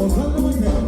Osvaldo Montero.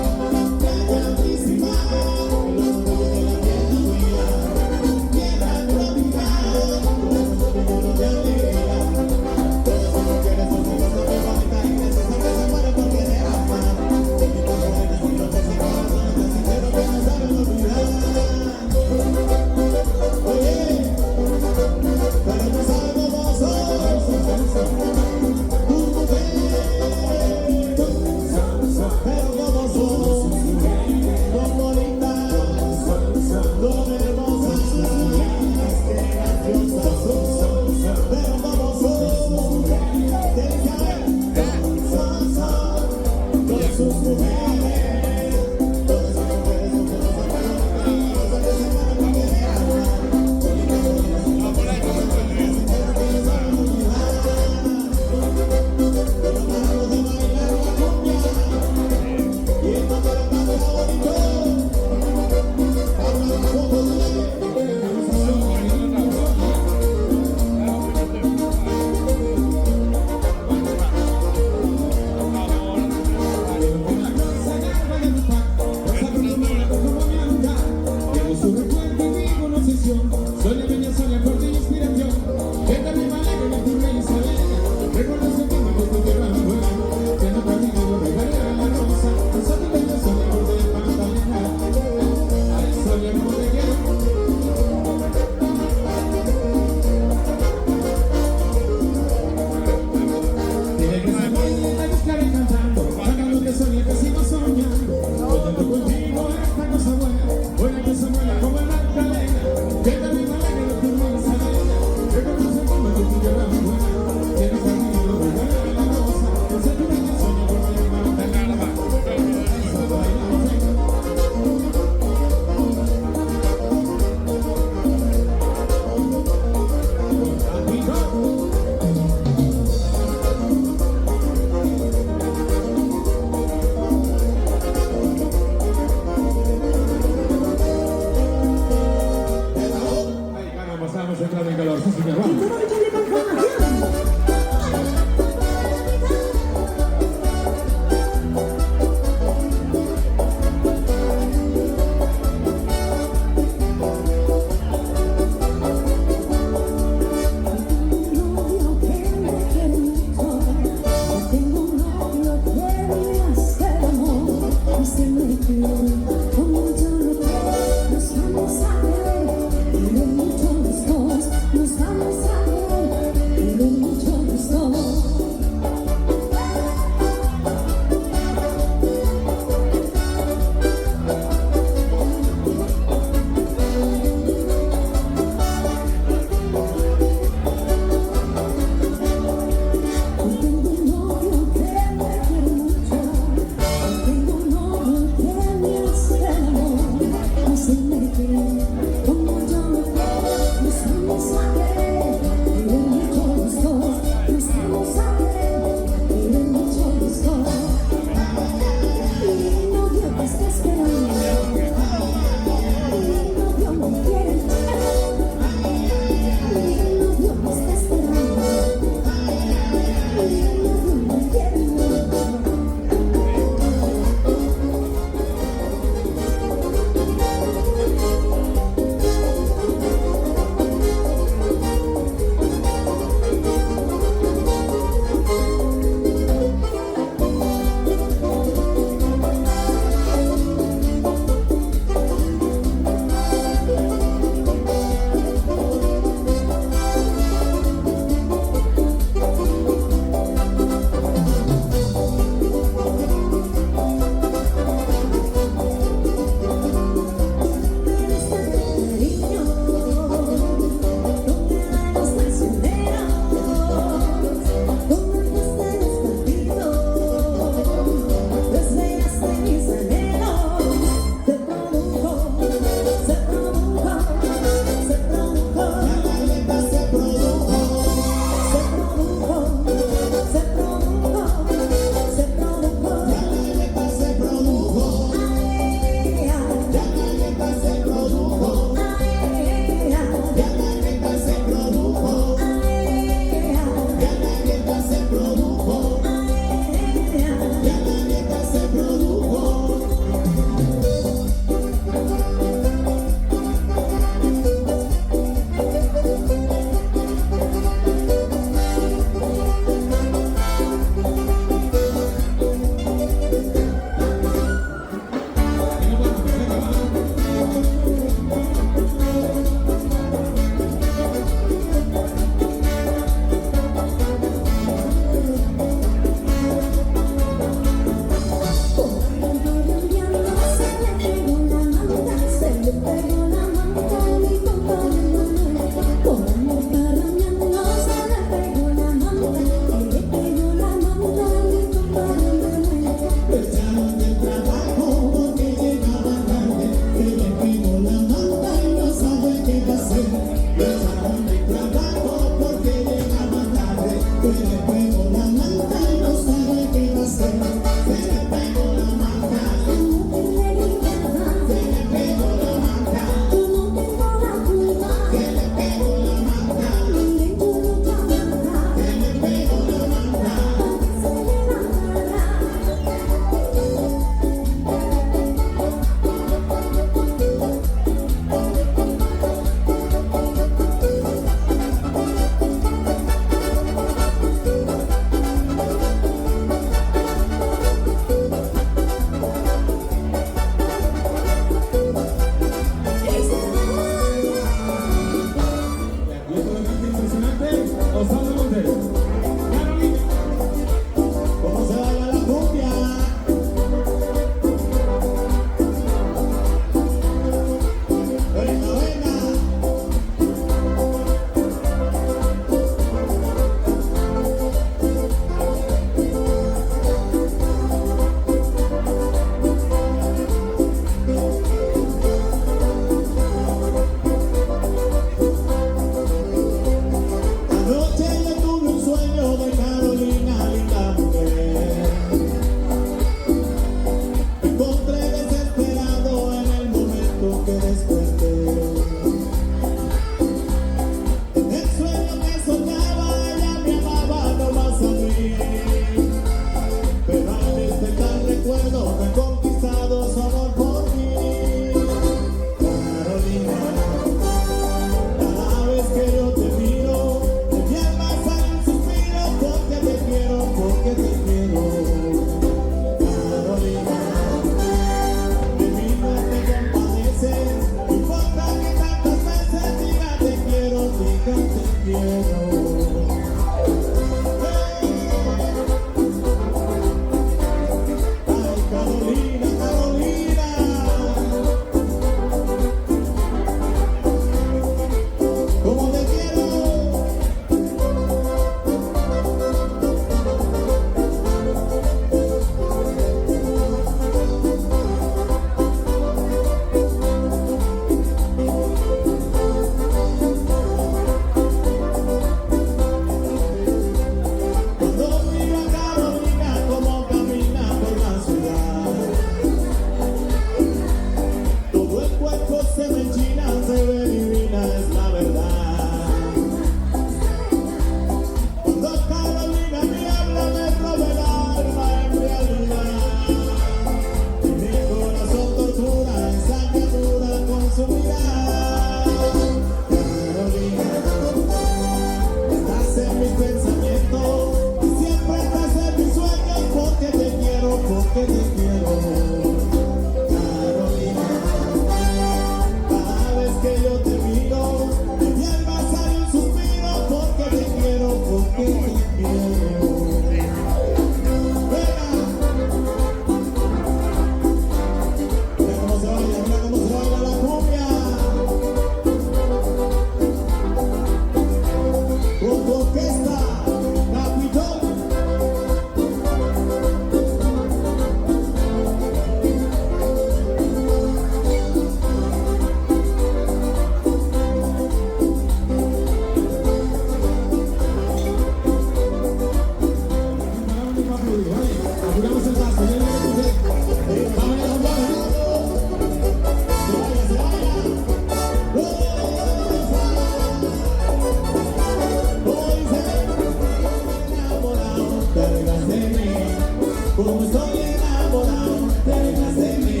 Como estoy enamorado, te dejas de mí.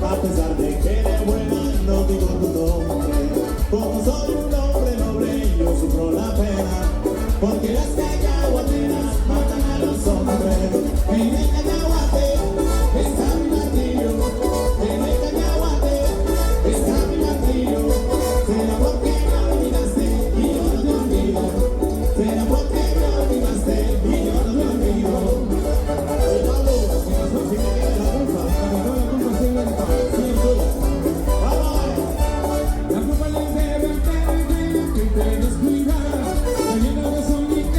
A pesar de que eres buena, no digo tu nombre. Como soy un hombre noble, yo sufro la pena. Porque las cacahuateras matan a los hombres. En el cacahuate está mi martillo. En el cacahuate está mi martillo. Será porque me olvidaste y yo no te olvido. Será porque me olvidaste y yo no te olvido. Si me queda la culpa, la culpa sigue en paz. Vamos a ver. La culpa le debe a que te descuidas. La llena de sol y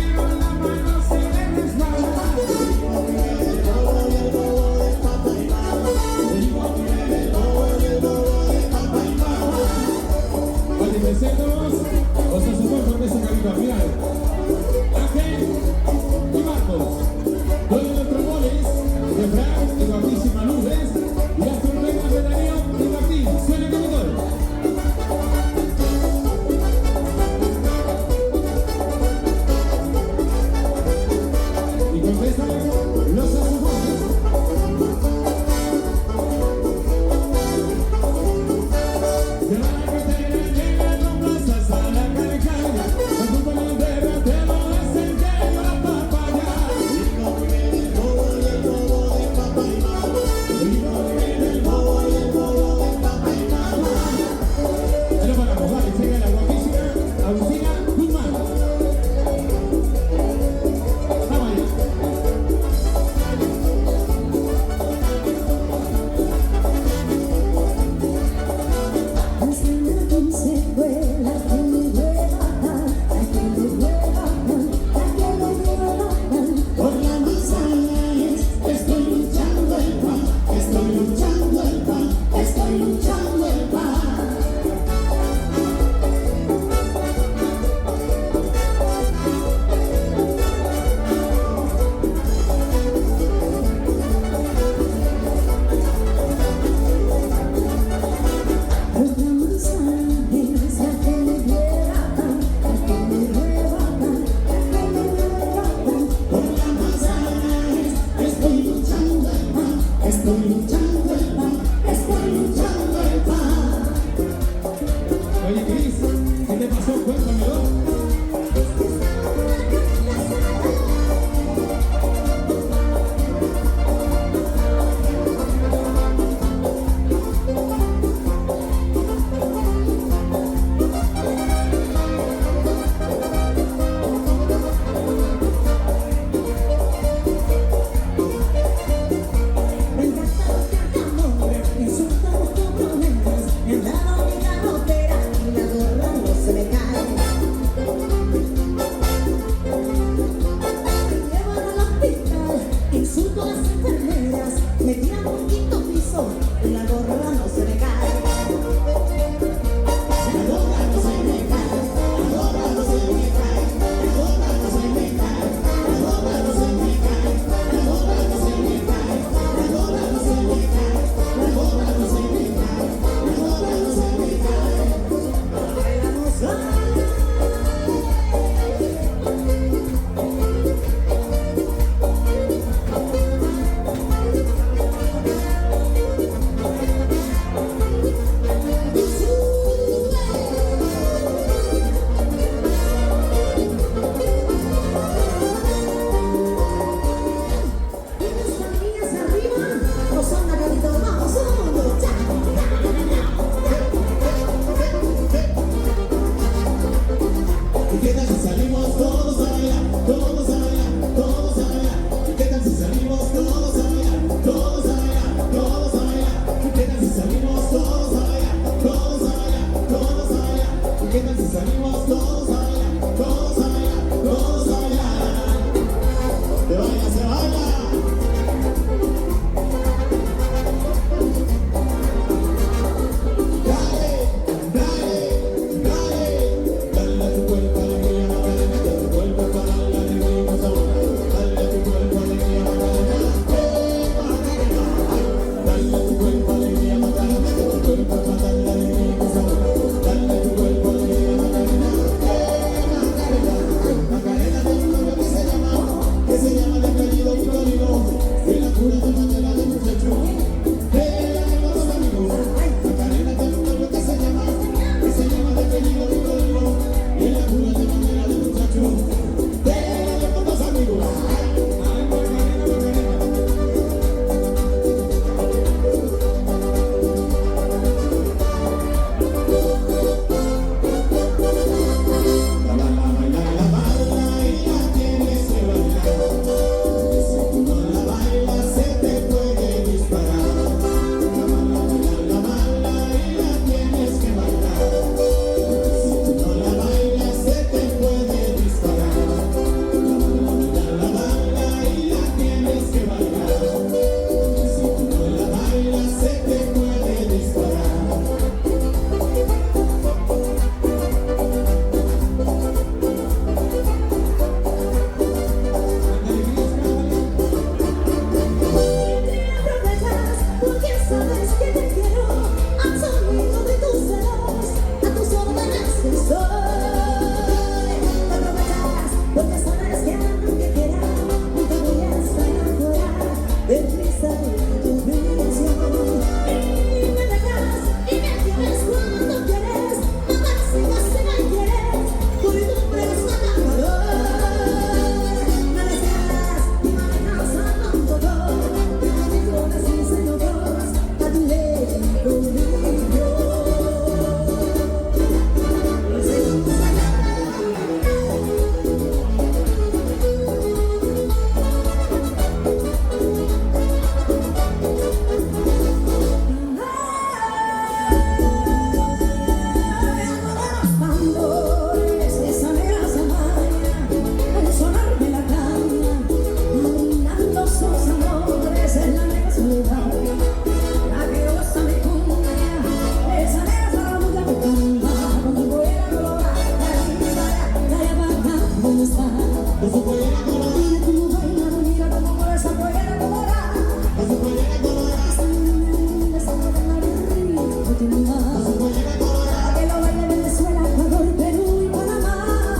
con su pollera colorada, Mira cómo baila, mira cómo mueve esa pollera colorada. con su pollera colorada, Esa niña, esa morena de río, con su pollera colorada, que lo baila Venezuela, Ecuador, Perú y Panamá.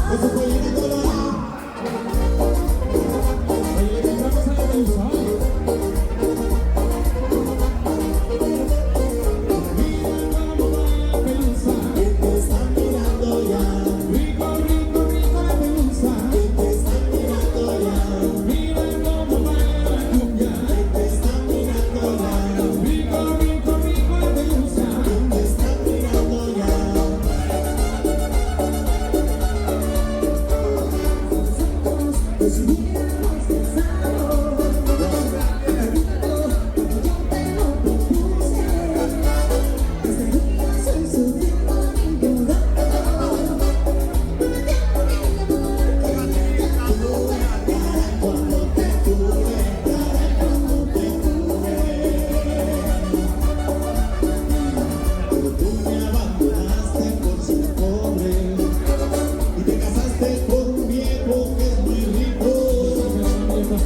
con su pollera colorada. Oye, le cantamos a la pelusa, ¿vale? Mira cómo baila la pelusa, que te están mirando ya. Rico, rico, rico la pelusa, que te están mirando ya. Mira cómo baila la cumbia, que te están mirando ya. Rico, rico, rico la pelusa, que te están mirando ya. Pues mira los pensados, yo te lo propuse. Desde niña soy su ritmo ignorado. Cuando te tuve, cuando te tuve, pero tú me abandonaste por ser pobre y te casaste por un viejo que es muy rico.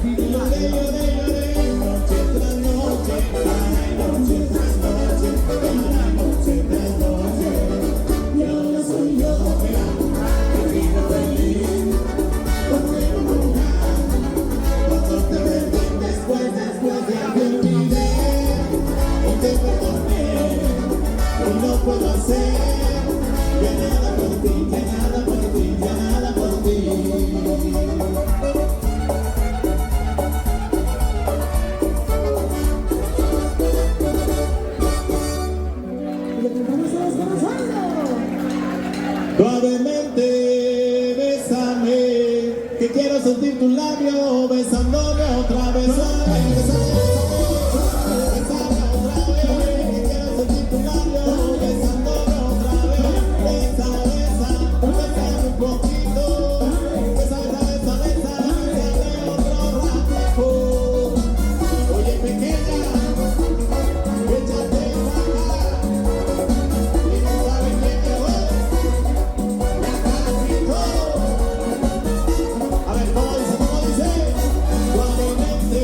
Y lloré, lloré, lloré, noche tras noche, ay, noche tras noche, ay, noche tras noche. Y ahora soy yo, que vivo feliz, porque nunca. Cuando te perdí después de que olvidé y te perdoné, y no puedo hacer ya nada por ti, ya nada por ti, ya nada por ti. Y le cantamos a Desconocido. Suavemente, bésame, que quiero sentir tus labios besándome otra vez. Suave, bésame, bésame otra vez, que quiero sentir tus labios besándome otra vez. Besa, besa, bésame un poquito. Besa, besa, besa, besa, bésame otro ratico. Oye, pequeña, échate para acá. Y no sabes quién llegó. A ver, ¿cómo dice? Suavemente,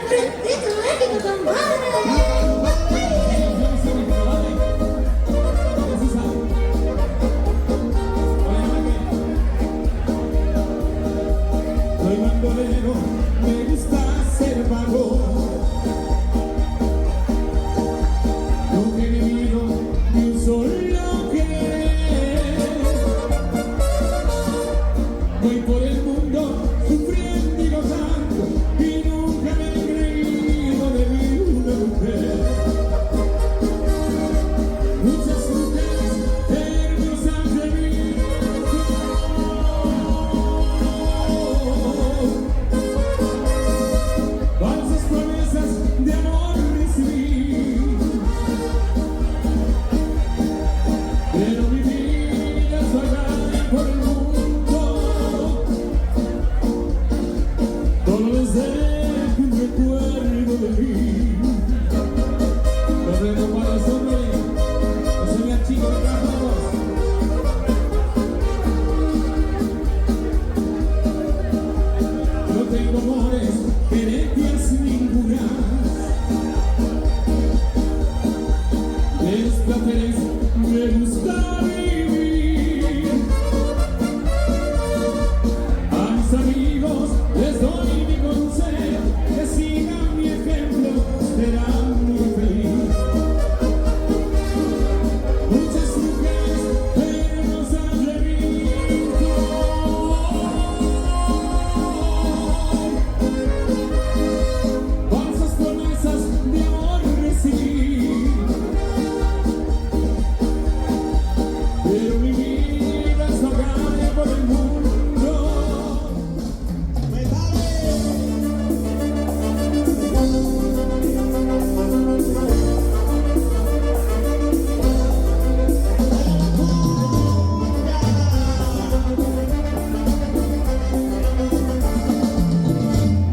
Francisco México, compadre. Soy bandolero, me gusta ser vago. Nunca he vivido ni un solo querer. Voy por el mundo sufriendo y gozando y nunca me he creído de mí una mujer. Muchas mujeres hermosas de mí. Falsas promesas de amor recibí, pero mi vida es vagar por el mundo. Todos les dejo un recuerdo de mí. Los dejo para los hombres, los señores chicos de Carlos. No tengo amores, herencias ninguna. De los placeres me gusta vivir. A mis amigos les doy mi consejo, que sigan mi ejemplo, serán muy feliz. Muchas mujeres hermosas de mí. Falsas promesas de amor recibí, pero mi vida es vagar por el mundo.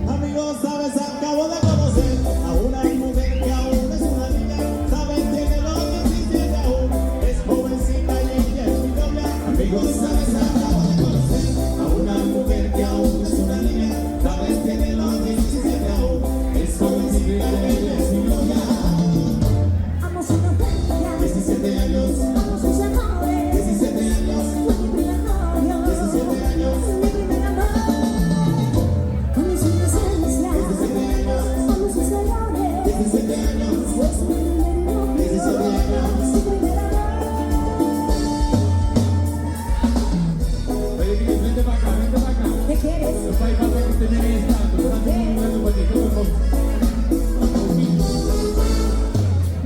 Amigos, sabes, acabo de conocer a una mujer que aún es una niña. Sabes, tiene los 17 aún, es jovencita y ella es mi novia. Amigos, sabes, acabo de conocer a una mujer que aún es una niña. Sabes, tiene los 17 aún, es jovencita y ella es mi novia. Amo su inocencia, 17 años, amo sus amores. 17 años, Fue mi primer novio, 17 años, mi primer amor. Amo su inocencia, 17 años, amo sus valores. 17 años, Fue su primer novio, 17 años. su primer amor. Oye, Vicky, vente para acá, vente para acá. ¿Qué quieres? No hay falta que usted me dé tanto, tanto bueno para ti, todo.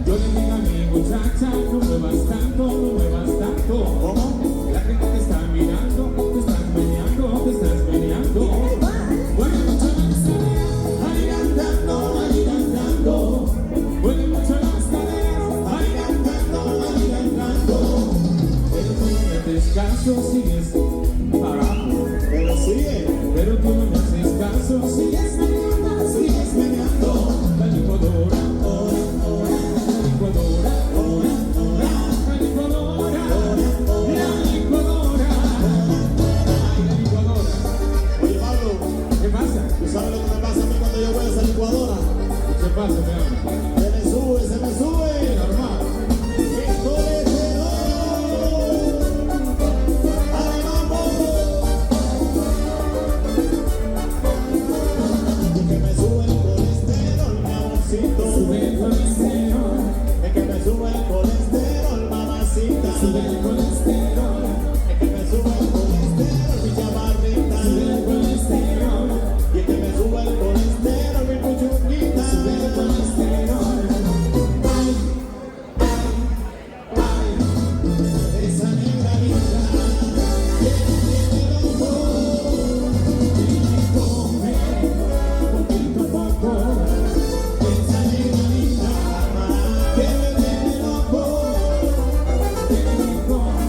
Yo le digo a mi muchacha, no muevas tanto, no muevas tanto. ¿Cómo? La gente te está mirando, te estás meneando, te estás meneando. Mueve mucho las caderas, ahí andando, ahí andando. Mueve mucho las caderas, ahí andando, ahí andando. Pero tú no me haces caso, sigues parado. Pero sigue. Pero tú no me haces caso, sigues meneando, sigues meneando. La licuadora, ora, ora. La licuadora, ora, ora. La licuadora, ora, ora. La licuadora. Ay, la licuadora. Oye, Pablo, ¿qué pasa? ¿Tú sabes lo que me pasa a mí cuando yo voy a esa licuadora? ¿Qué pasa, mi amor? Se me sube, se me sube. Normal. ¡Qué colesterol! ¡Ay, vamos! Y que me sube el colesterol, mi amorcito. Sube el colesterol. Es que me sube el colesterol, mamacita. Sube el colesterol. Es que me sube el colesterol, mi chavarrita. Sube el colesterol. Y es que me sube el colesterol, mi puchunguita. Sube el colesterol. Ay, ay, ay. Esa negra linda que tiene loco. Y come poquito a poco. Esa negra linda que me tiene loco. Que me come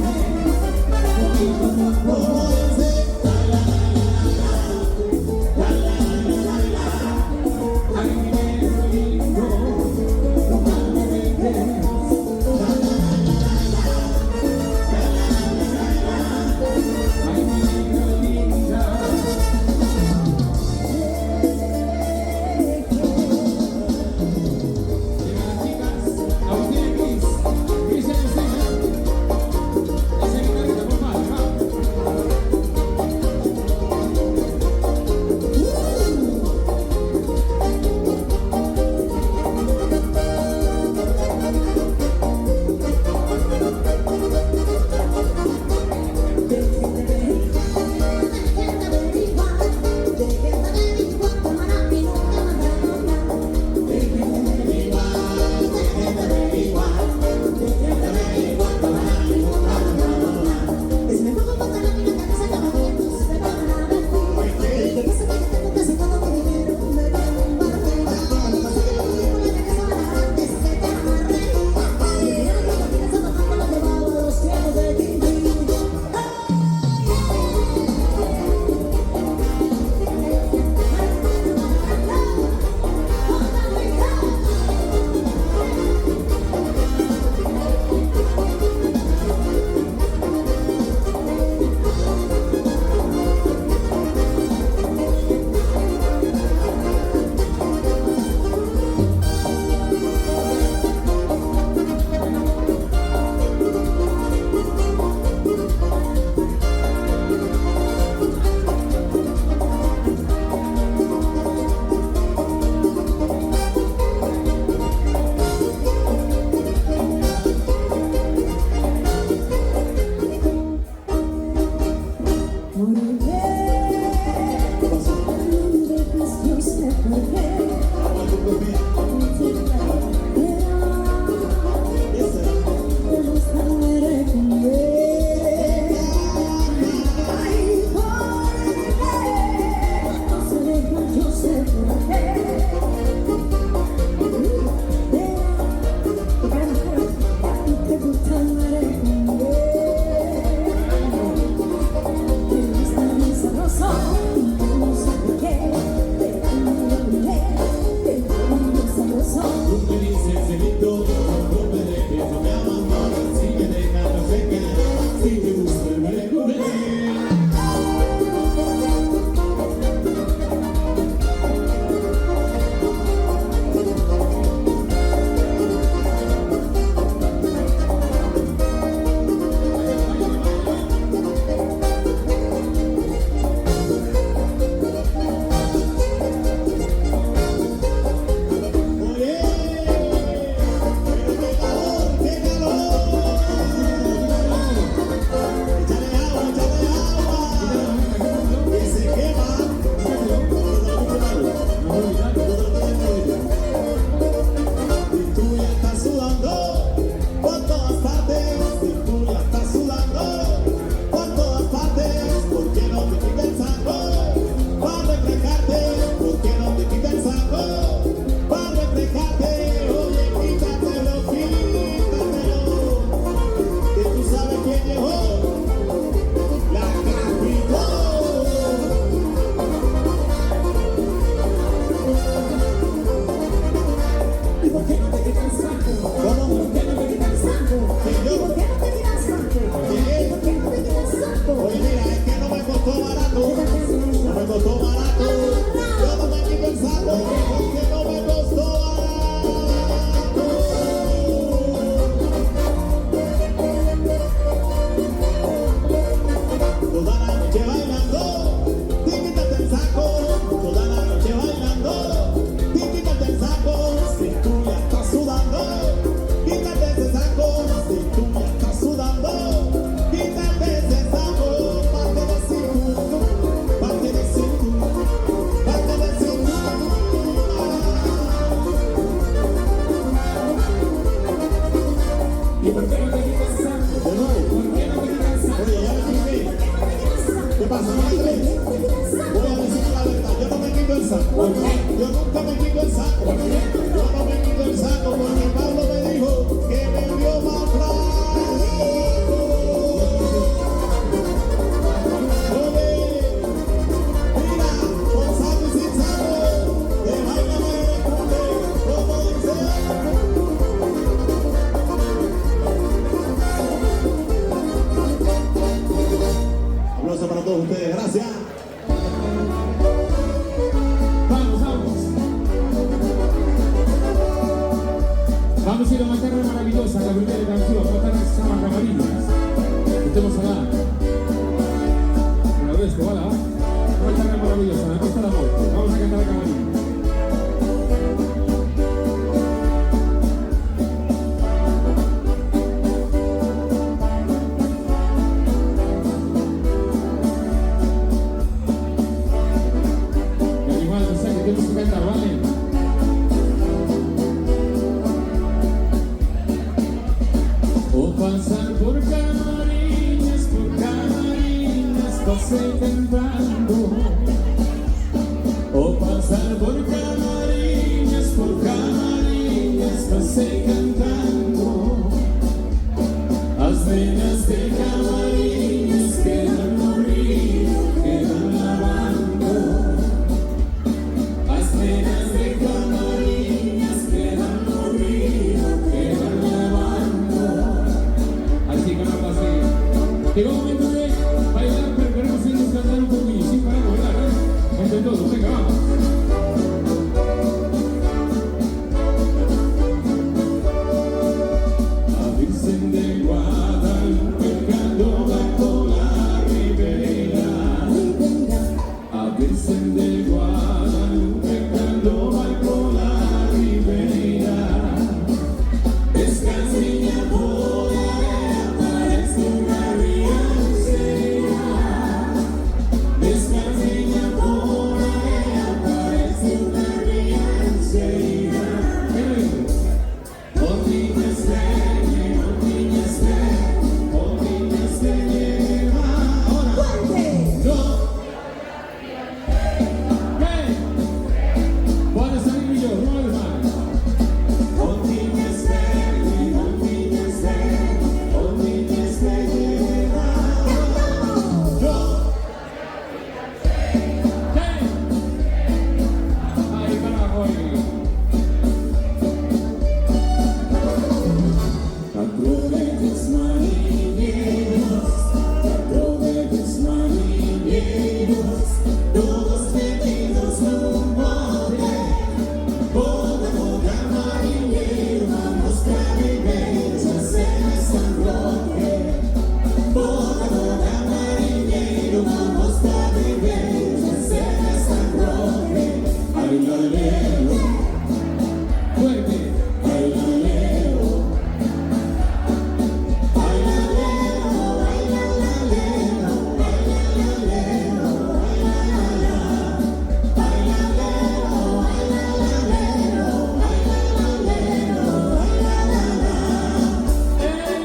Vamos a ir a una tarde maravillosa, la primera canción, una tarde que se llama Camarillas. Estemos acá. Una vez que vale, una tarde maravillosa, la costa de la muerte. Vamos a cantar a Camarillas. Y igual, no sé qué tenemos que cantar, ¿vale? O pasar por Camariñas, pasé cantando. O pasar por Camariñas, pasé cantando. Las venas de Camariñas quedan corriendo, quedan lavando. Las venas de Camariñas quedan corriendo, quedan lavando. Así que no pasa. Llegó un momento de bailar, pero queremos irnos cantar un poquillo, sin parar de bailar, ¿eh? Entre todos, venga, vamos. La Virgen de Guadalupe cuando va por la ribera. La Virgen de Guadalupe cuando va por la ribera. Descansiña por la arena, parece una riancera. Descansiña por la arena, parece una riancera. Oh niñas de lleva. Ahora, no. ¿Qué? Puede salir yo, no es más. Oh niñas de lleva. Yo. ¿Qué? Ay, carajo, Cuatro bebés marineros, todos metidos en un bote. Boda, boda, marinero, vamos a beber, ya se me San Roque. Boda, boda, marinero, vamos a beber, ya se me San Roque. Ay, la leo, fuerte, ay, la leo. Ay, la leo, ay, la leo, ay, la leo, ay, la leo. Ay, la leo, ay, la leo, ay, la leo, ay, la. Ey,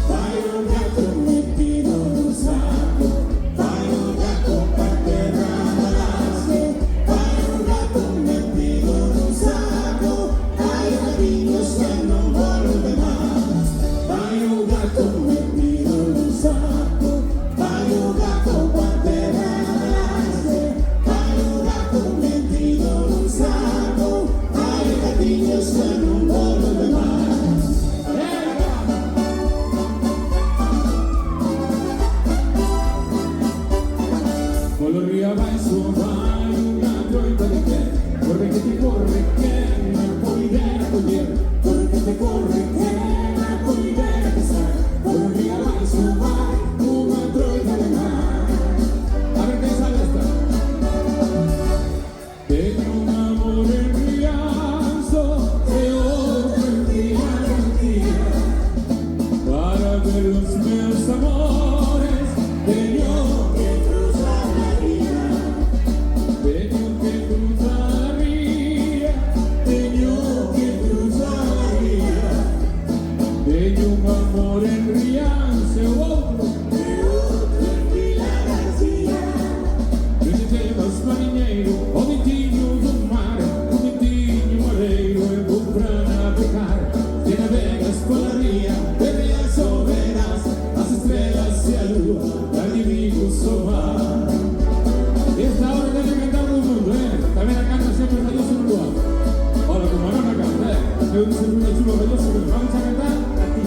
vai un gatto metido en un saco, vai un gatto pa' terrarse, vai un gatto metido en un saco, hay gatitos que no vuelven más. Vai un gatto metido en un saco, vai un gatto pa' terrarse, vai un gatto metido en un saco, hay gatitos que no vuelven más. Coloría va in su vai un gatto in perché corre che ti corre che non puoi bene cogliere, corre che ti corre che non puoi bene pensare. Coloría va in su vai un gatto in perché a ver qué sale esta. Tengo un amor en rianzo e otro en Garantía. Para ver los meus amores tengo que cruzar la vía. Tengo que cruzar la vía. Tengo que cruzar la vía. Tengo un amor en Rianza e otro en Vila García. Eu te temas marinheiro, o dentinho do mar, o dentinho mareiro, eu vou pra navegar. Te navegas por la ría, de Rianzo verás las estrellas y a luz, la divino mar. Y esta hora tiene que cantar todo el mundo, también la canta siempre Belloso en Uruguay. Ahora, como no la canta, es un segundo chulo Belloso, pero vamos a cantar aquí.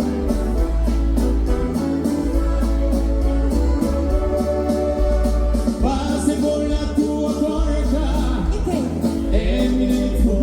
Pase por la tua porta e mi dico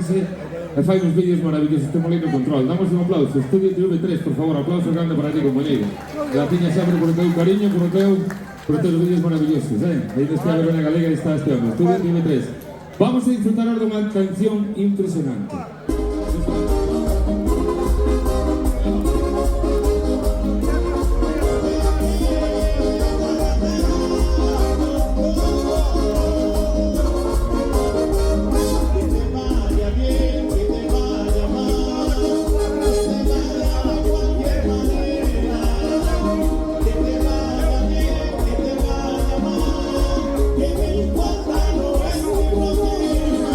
esforce e fai uns vídeos maravillosos, temos ali no control. Damos un aplauso, Estudio TV3, por favor, aplauso grande para ti, compañeiro. Graciña sempre por o teu cariño, por os teus vídeos maravillosos, Aí neste a Verbena Galega está este home, Estudio TV3. Vamos a disfrutar ahora dunha canción impresionante. Que me importa no es mi problema,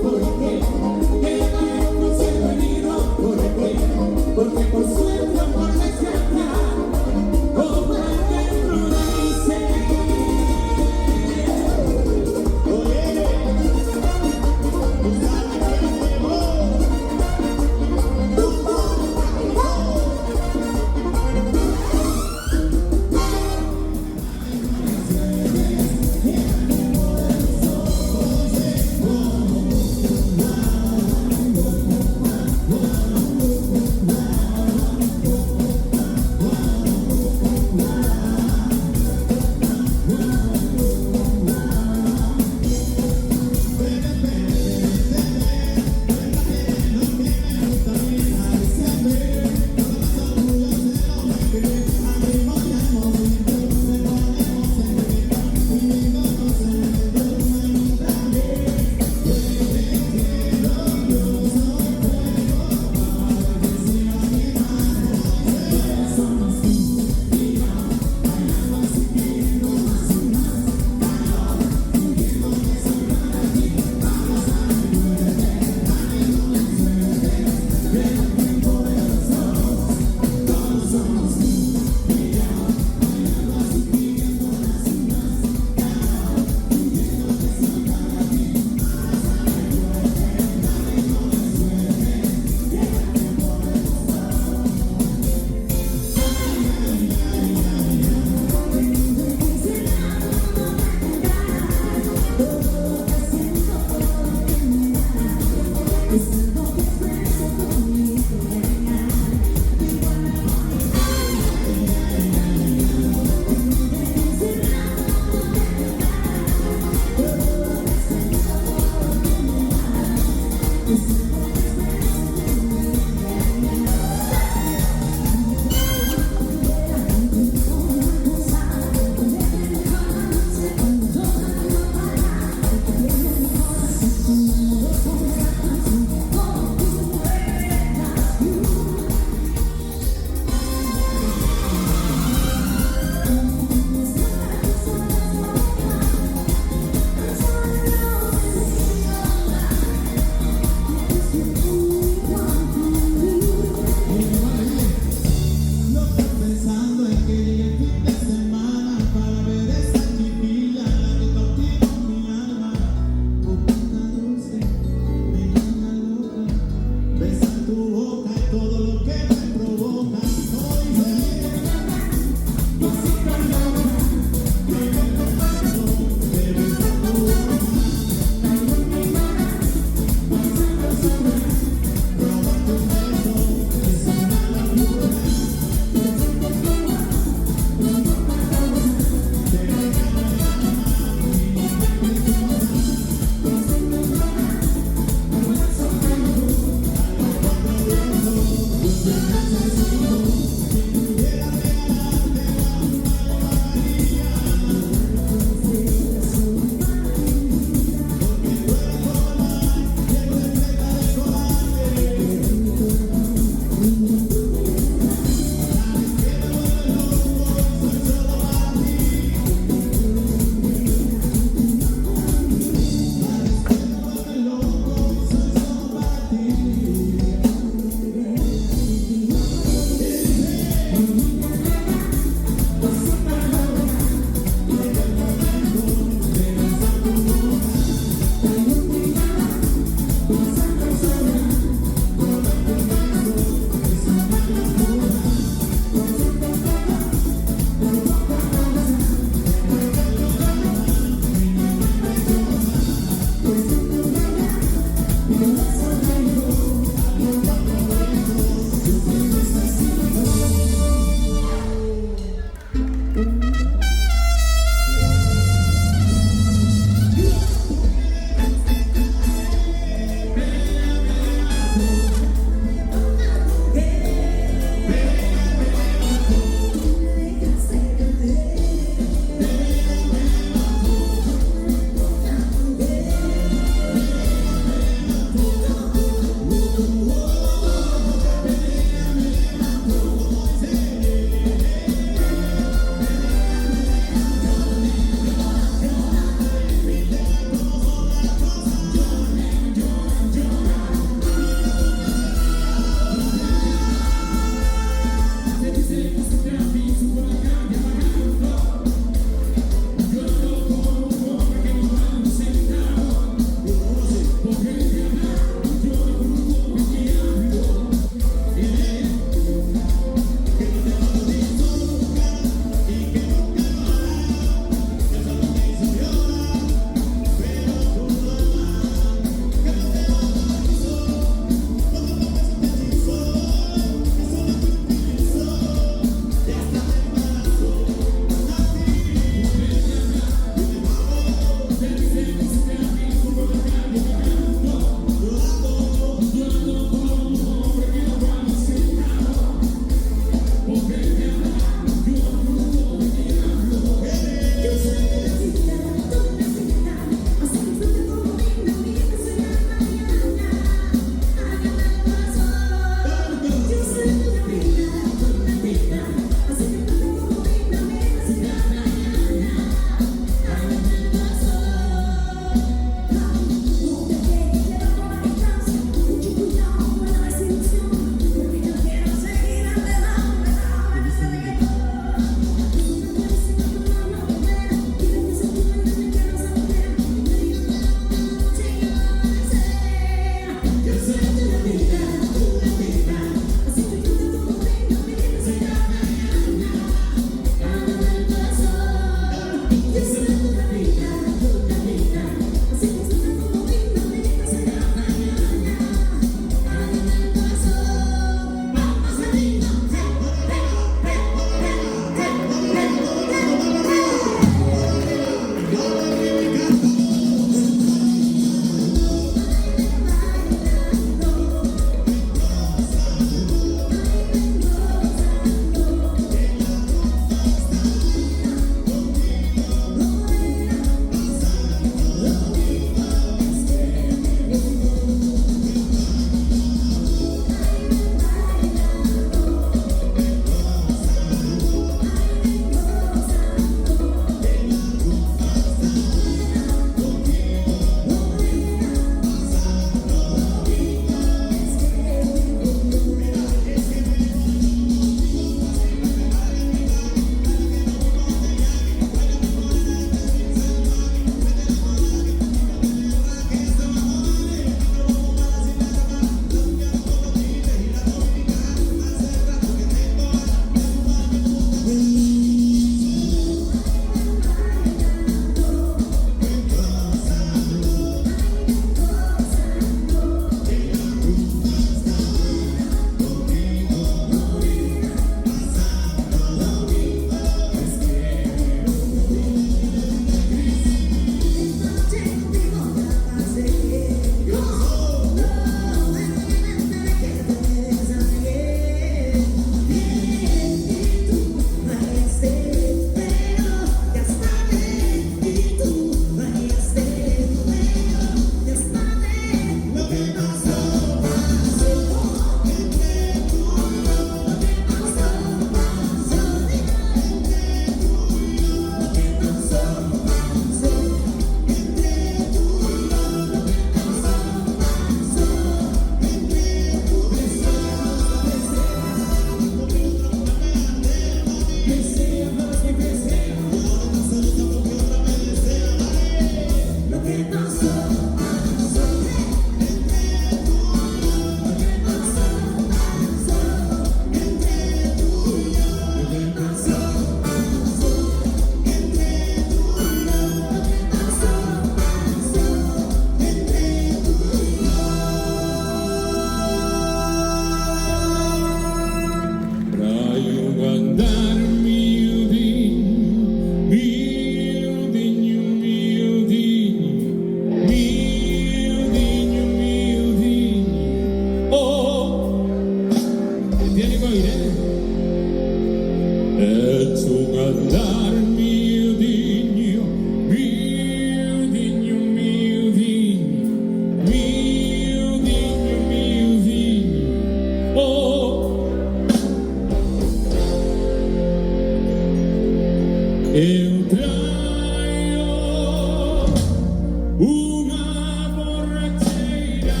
una borrachera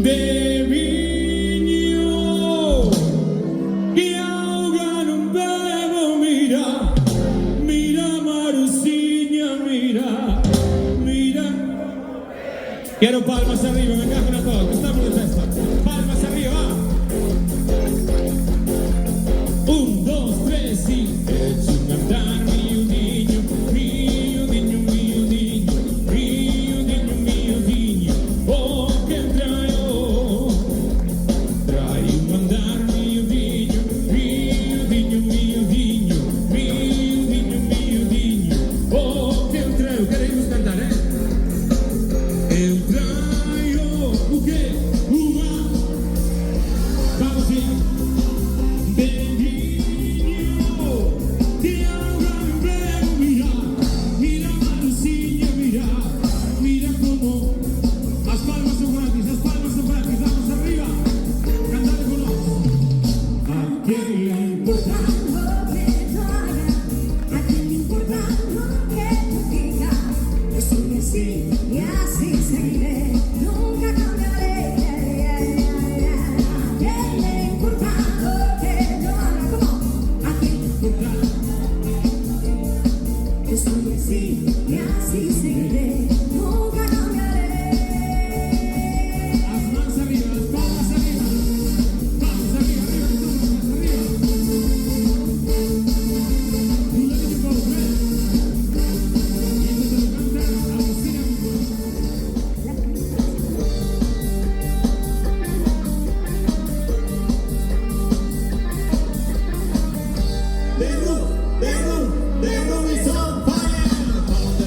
de viño que ahoga non bebo, mira, mira Marusiña, mira, mira. Quiero palmas arriba, me cago en a todos, que estamos de festa. Palmas arriba, va. 1, 2, 3 y echo un andar, mío niño, mío niño, mío niño, mío niño, mío niño. Oh, que trae un andar, mío niño, mío niño, mío niño, mío niño, mío niño. Oh, que traio, queremos cantar, Eu traio o quê? Vamos sim. Y así seguiré, nunca cambiaré. ¿A quién le importa lo que yo haga? ¿Cómo? ¿A quién le importa? Yo soy así y así seguiré, nunca cambiaré. Las manos arriba, las palmas arriba. Vamos arriba, arriba, todos, arriba. You let it go, man. Y esto te lo canta Agustina. The room is on fire.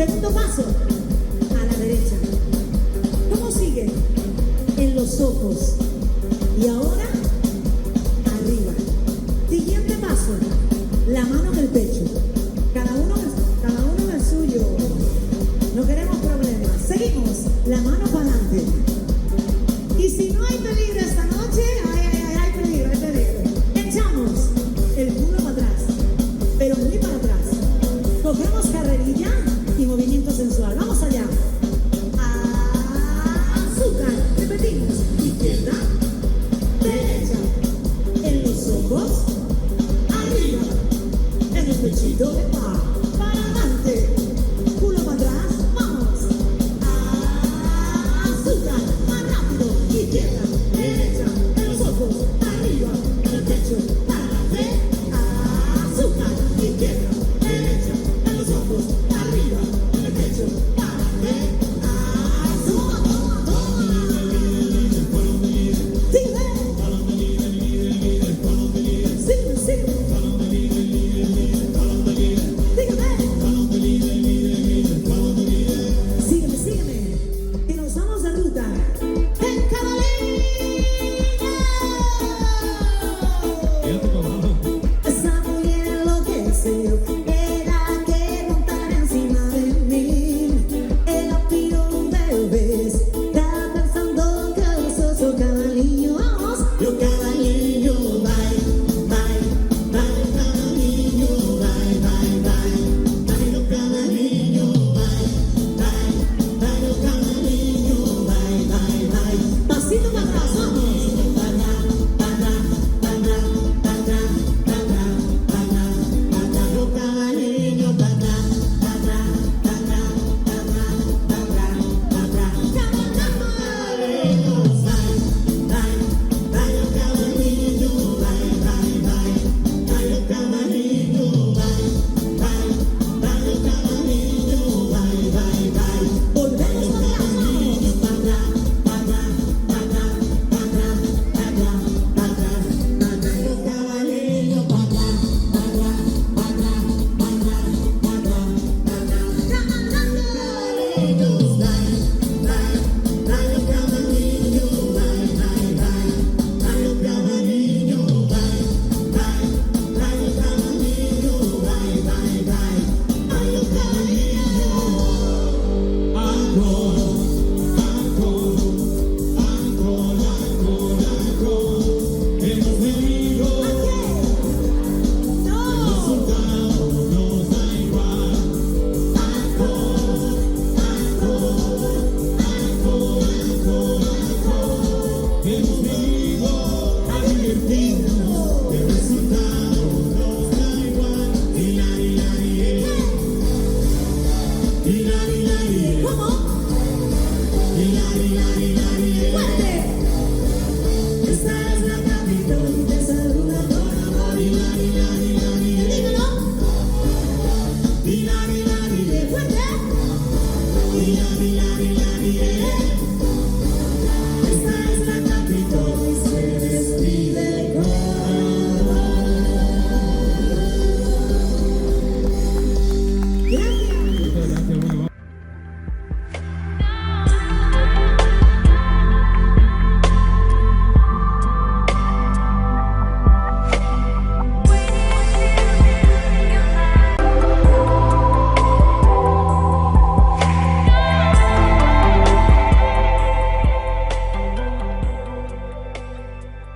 Segundo paso, a la derecha. ¿Cómo sigue? En los ojos. Y ahora, arriba. Siguiente paso, la mano en el pecho. Cada uno en el suyo. No queremos problemas. Seguimos, la mano para adelante. Y si no hay peligro esta noche, hay peligro, hay peligro. Echamos el culo para atrás, pero muy para atrás. Cogemos carrerilla y movimiento sensual. Vamos allá. Azúcar. Repetimos. Izquierda, derecha. En los ojos, arriba. En el pechito, para adelante. Culo para atrás. Vamos. Azúcar. Más rápido. Izquierda, derecha. En los ojos, arriba. En el pecho, para adelante. Azúcar. Izquierda, derecha. En los ojos, arriba. En el pecho, para adelante. Sígueme, que nos vamos de ruta. ¡El caballo! Esa mujer enloqueció, era que montara encima de mí. El aspiro de vez, está pensando que yo soy cabalillo. Vamos, yo cabalillo, bye, bye, bye, cabalillo, bye, bye, bye, bye, yo cabalillo, bye, bye, bye, yo cabalillo, bye, bye, bye. Pasito para atrás, vamos. Fuerte.